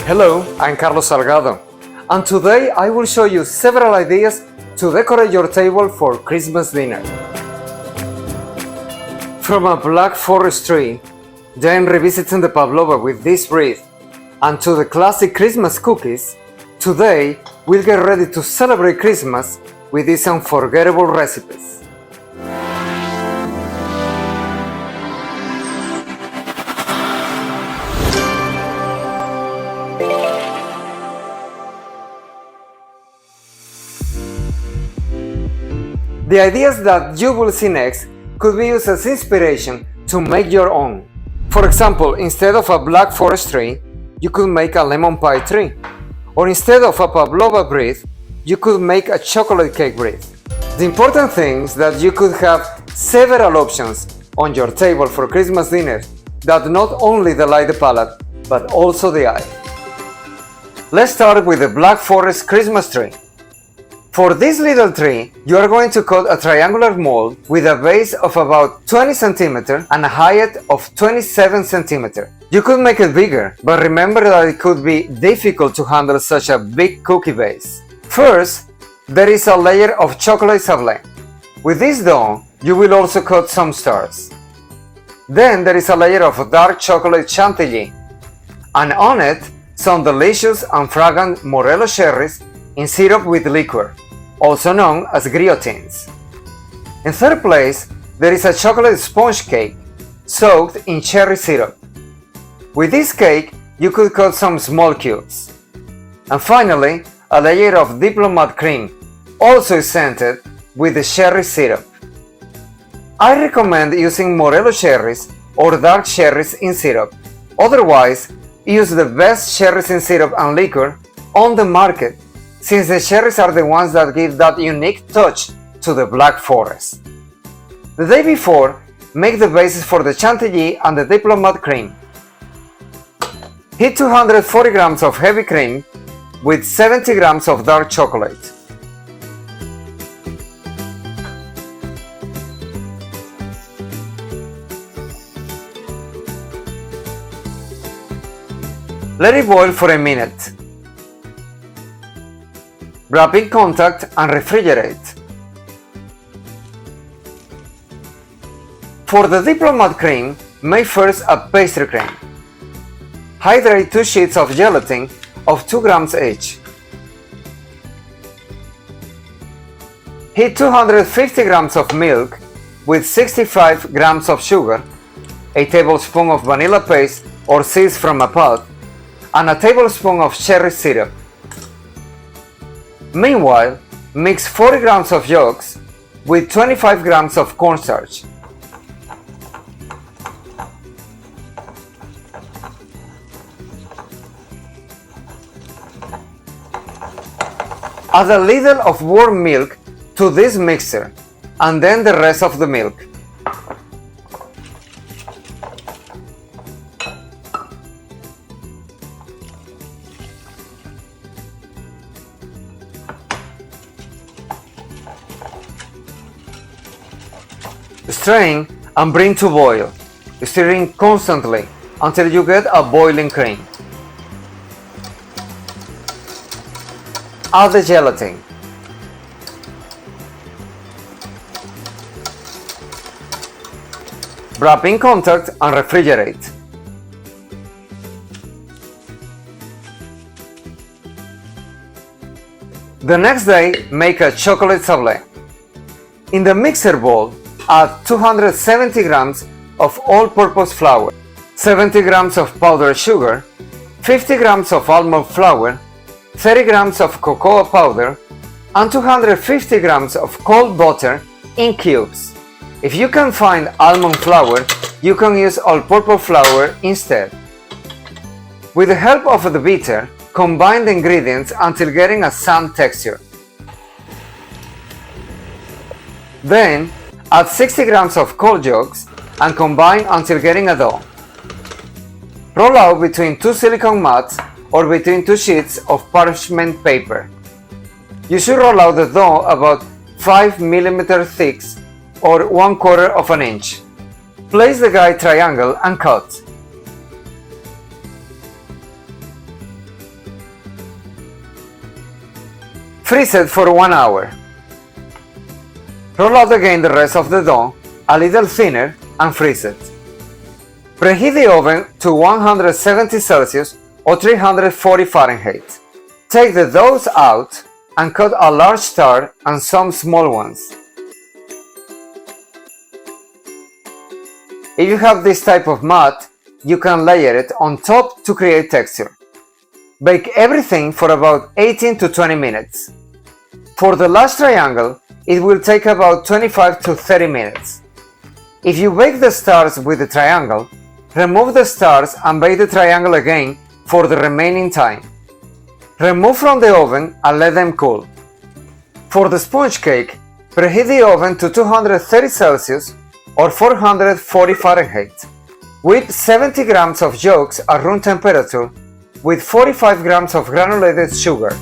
Hello, I'm Carlos Salgado, and today I will show you several ideas to decorate your table for Christmas dinner. From a black forest tree, then revisiting the Pavlova with this wreath, and to the classic Christmas cookies, today we'll get ready to celebrate Christmas with these unforgettable recipes. The ideas that you will see next could be used as inspiration to make your own. For example, instead of a black forest tree, you could make a lemon pie tree. Or instead of a Pavlova wreath, you could make a chocolate cake wreath. The important thing is that you could have several options on your table for Christmas dinner that not only delight the palate, but also the eye. Let's start with the black forest Christmas tree. For this little tree, you are going to cut a triangular mold with a base of about 20 cm and a height of 27 cm. You could make it bigger, but remember that it could be difficult to handle such a big cookie base. First, there is a layer of chocolate SABLE. With this dough, you will also cut some stars. Then there is a layer of dark chocolate chantilly, and on it, some delicious and fragrant Morello cherries in syrup with liquor, also known as guillotines. In third place, there is a chocolate sponge cake soaked in cherry syrup. With this cake, you could cut some small cubes. And finally, a layer of DIPOLOMAT cream, also scented with the cherry syrup. I recommend using Morello cherries or dark cherries in syrup. Otherwise, use the best cherries in syrup and liquor on the market, since the cherries are the ones that give that unique touch to the black forest. The day before, make the bases for the chantilly and the DIPOLOMAT cream. Heat 240 grams of heavy cream with 70 grams of dark chocolate. Let it boil for a minute. Wrap in contact and refrigerate. For the DIPOLOMAT cream, make first a pastry cream. Hydrate 2 sheets of gelatin of 2 grams each. Heat 250 grams of milk with 65 grams of sugar, a tablespoon of vanilla paste or seeds from a pod, and a tablespoon of cherry syrup. Meanwhile, mix 40 grams of yolks with 25 grams of cornstarch. Add a little of warm milk to this mixture and then the rest of the milk. Strain and bring to boil, stirring constantly until you get a boiling cream. Add the gelatin. Wrap in contact and refrigerate. The next day, make a chocolate SABLE. In the mixer bowl, add 270 grams of all-purpose flour, 70 grams of powdered sugar, 50 grams of almond flour, 30 grams of cocoa powder, and 250 grams of cold butter in cubes. If you can find almond flour, you can use all-purpose flour instead. With the help of the beater, combine the ingredients until getting a sand texture. Then, add 60 grams of cold yolks and combine until getting a dough. Roll out between 2 silicone mats or between 2 sheets of parchment paper. You should roll out the dough about 5 mm thick or 1/4 inch. Place the guide triangle and cut. Freeze it for 1 hour. Roll out again the rest of the dough, a little thinner, and freeze it. Preheat the oven to 170 Celsius or 340 Fahrenheit. Take the doughs out and cut a large star and some small ones. If you have this type of mat, you can layer it on top to create texture. Bake everything for about 18 to 20 minutes. For the last triangle, it will take about 25 to 30 minutes. If you bake the stars with the triangle, remove the stars and bake the triangle again for the remaining time. Remove from the oven and let them cool. For the sponge cake, preheat the oven to 230 Celsius or 440 Fahrenheit. Whip 70 grams of yolks at room temperature with 45 grams of granulated sugar.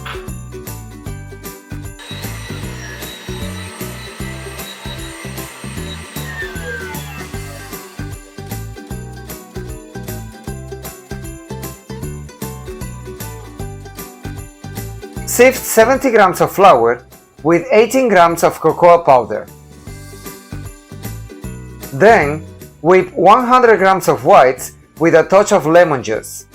Sift 70 grams of flour with 18 grams of cocoa powder. Then, whip 100 grams of whites with a touch of lemon juice.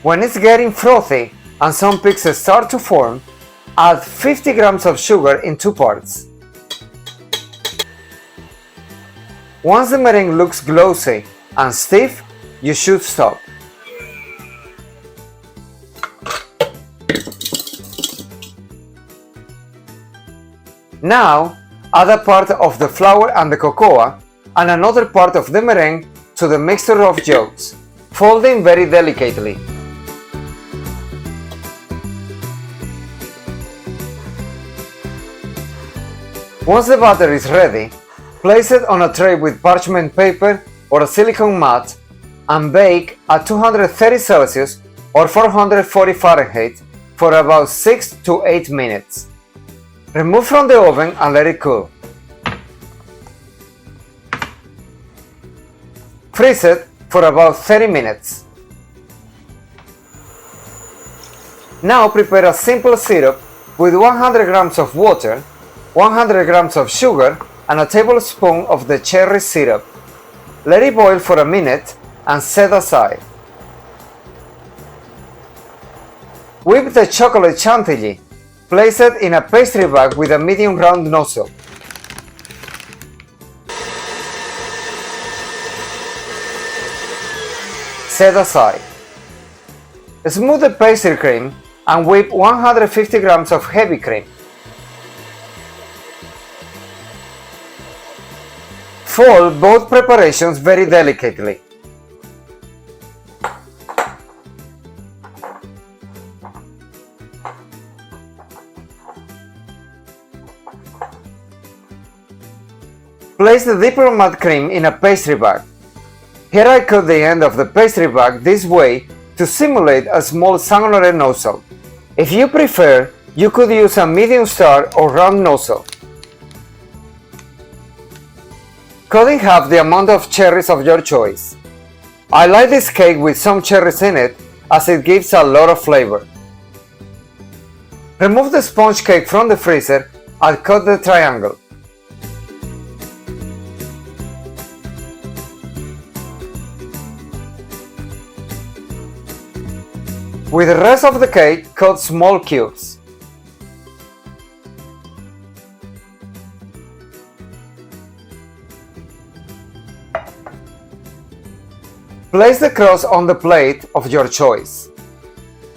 When it's getting frothy and some peaks start to form, add 50 grams of sugar in 2 parts. Once the meringue looks glossy and stiff, you should stop. Now, add a part of the flour and the cocoa and another part of the meringue to the mixture of yolks, folding very delicately. Once the batter is ready, place it on a tray with parchment paper or a silicone mat and bake at 230 Celsius or 440 Fahrenheit for about 6 to 8 minutes. Remove from the oven and let it cool. Freeze it for about 30 minutes. Now prepare a simple syrup with 100 grams of water, 100 grams of sugar and a tablespoon of the cherry syrup. Let it boil for a minute and set aside. Whip the chocolate chantilly. Place it in a pastry bag with a medium round nozzle. Set aside. Smooth the pastry cream and whip 150 grams of heavy cream. Fold both preparations very delicately. Place the DIPOLOMAT cream in a pastry bag. Here I cut the end of the pastry bag this way to simulate a small sanguinary nozzle. If you prefer, you could use a medium star or round nozzle. Cut in half the amount of cherries of your choice. I like this cake with some cherries in it as it gives a lot of flavor. Remove the sponge cake from the freezer and cut the triangle. With the rest of the cake, cut small cubes. Place the crust on the plate of your choice.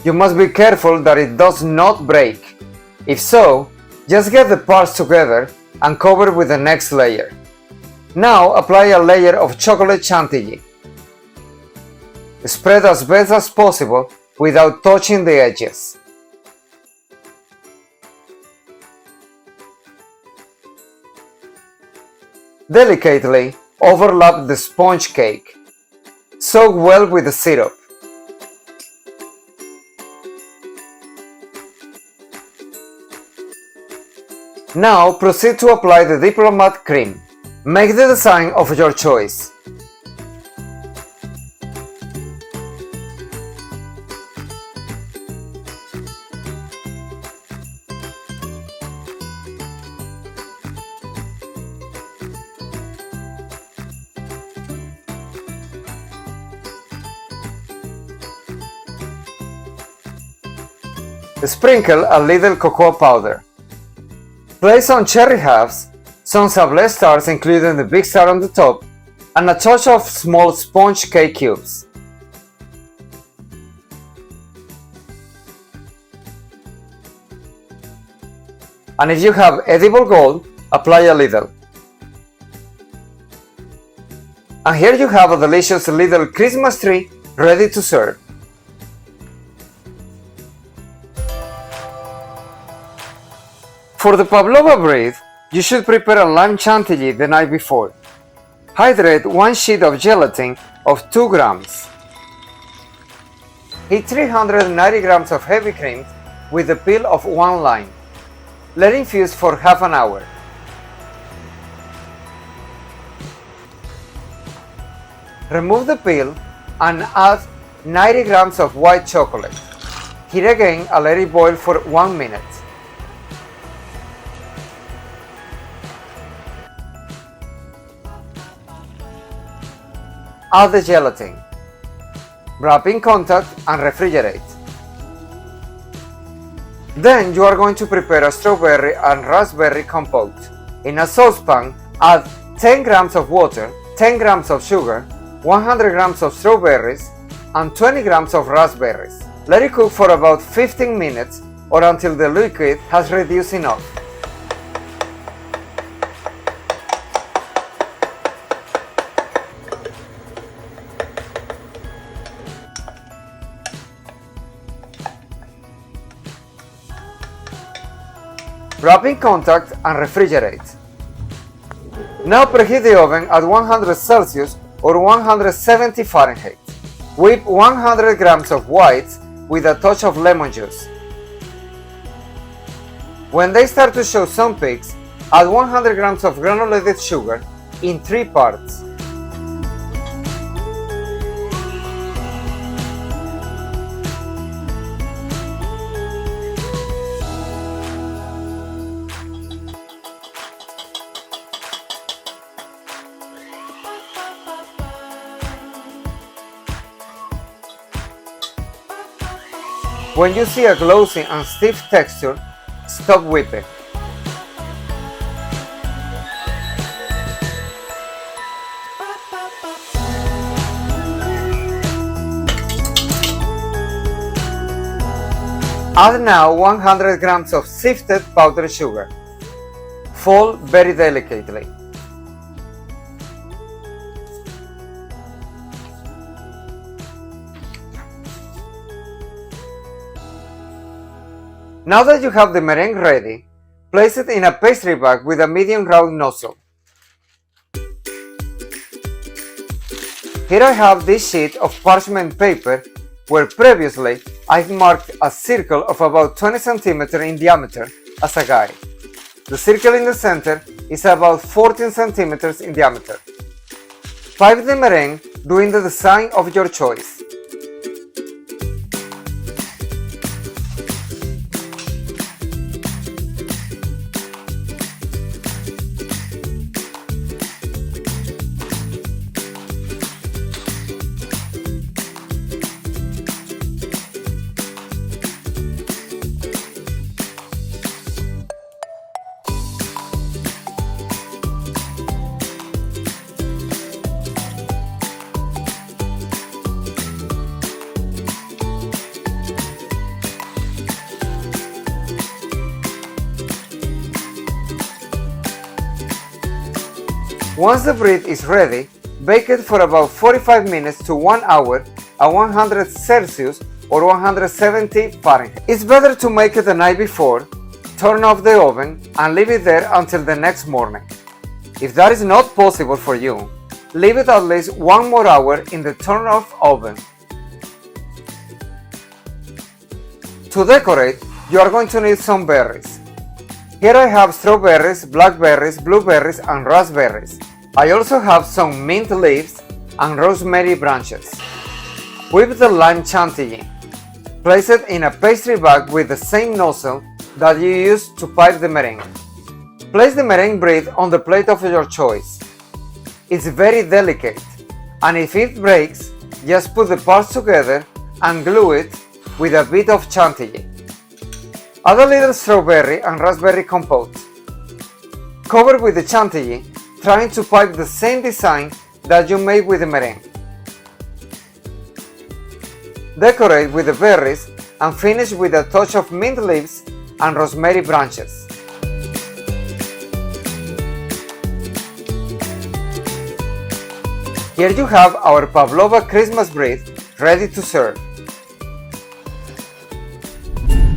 You must be careful that it does not break. If so, just get the parts together and cover with the next layer. Now apply a layer of chocolate chantilly. Spread as best as possible without touching the edges. Delicately overlap the sponge cake. Soak well with the syrup. Now proceed to apply the DIPOLOMAT cream. Make the design of your choice. Sprinkle a little cocoa powder. Place some cherry halves, some SABLE stars including the big star on the top, and a touch of small sponge cake cubes. And if you have edible gold, apply a little. And here you have a delicious little Christmas tree ready to serve. For the Pavlova Wreath, you should prepare a lime chantilly the night before. Hydrate 1 sheet of gelatin of 2 grams. Heat 390 grams of heavy cream with the peel of 1 lime. Let infuse for half an hour. Remove the peel and add 90 grams of white chocolate. Heat again and let it boil for 1 minute. Add the gelatin. Wrap in contact and refrigerate. Then you are going to prepare a strawberry and raspberry compote. In a saucepan, add 10 grams of water, 10 grams of sugar, 100 grams of strawberries, and 20 grams of raspberries. Let it cook for about 15 minutes or until the liquid has reduced enough. Wrap in contact and refrigerate. Now preheat the oven at 100 Celsius or 170 Fahrenheit. Whip 100 grams of whites with a touch of lemon juice. When they start to show some peaks, add 100 grams of granulated sugar in 3 parts. When you see a glossy and stiff texture, stop whipping. Add now 100 grams of sifted powdered sugar. Fold very delicately. Now that you have the meringue ready, place it in a pastry bag with a medium round nozzle. Here I have this sheet of parchment paper where previously I've marked a circle of about 20 cm in diameter as a guide. The circle in the center is about 14 cm in diameter. Pipe the meringue doing the design of your choice. Once the bread is ready, bake it for about 45 minutes to 1 hour at 100 Celsius or 170 Fahrenheit. It's better to make it the night before, turn off the oven and leave it there until the next morning. If that is not possible for you, leave it at least 1 more hour in the turn off oven. To decorate, you are going to need some berries. Here I have strawberries, blackberries, blueberries and raspberries. I also have some mint leaves and rosemary branches. Whip the lime chantilly. Place it in a pastry bag with the same nozzle that you used to pipe the meringue. Place the meringue bread on the plate of your choice. It's very delicate, and if it breaks, just put the parts together and glue it with a bit of chantilly. Add a little strawberry and raspberry compote. Cover with the chantilly, trying to pipe the same design that you made with the meringue. Decorate with the berries and finish with a touch of mint leaves and rosemary branches. Here you have our Pavlova Christmas wreath ready to serve.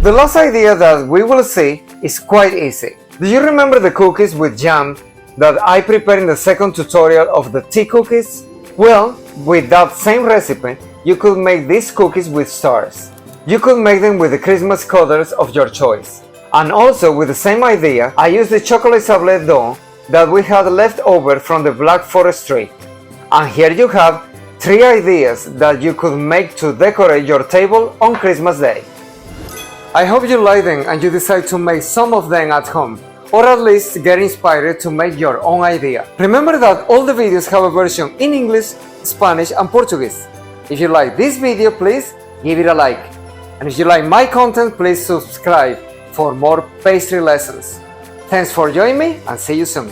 The last idea that we will see is quite easy. Do you remember the cookies with jam that I prepared in the second tutorial of the tea cookies? Well, with that same recipe, you could make these cookies with stars. You could make them with the Christmas colors of your choice. And also with the same idea, I used the chocolate SABLE dough that we had left over from the Black Forest tree. And here you have 3 ideas that you could make to decorate your table on Christmas Day. I hope you like them and you decide to make some of them at home, or at least get inspired to make your own idea. Remember that all the videos have a version in English, Spanish and Portuguese. If you like this video, please give it a like. And if you like my content, please subscribe for more pastry lessons. Thanks for joining me and see you soon.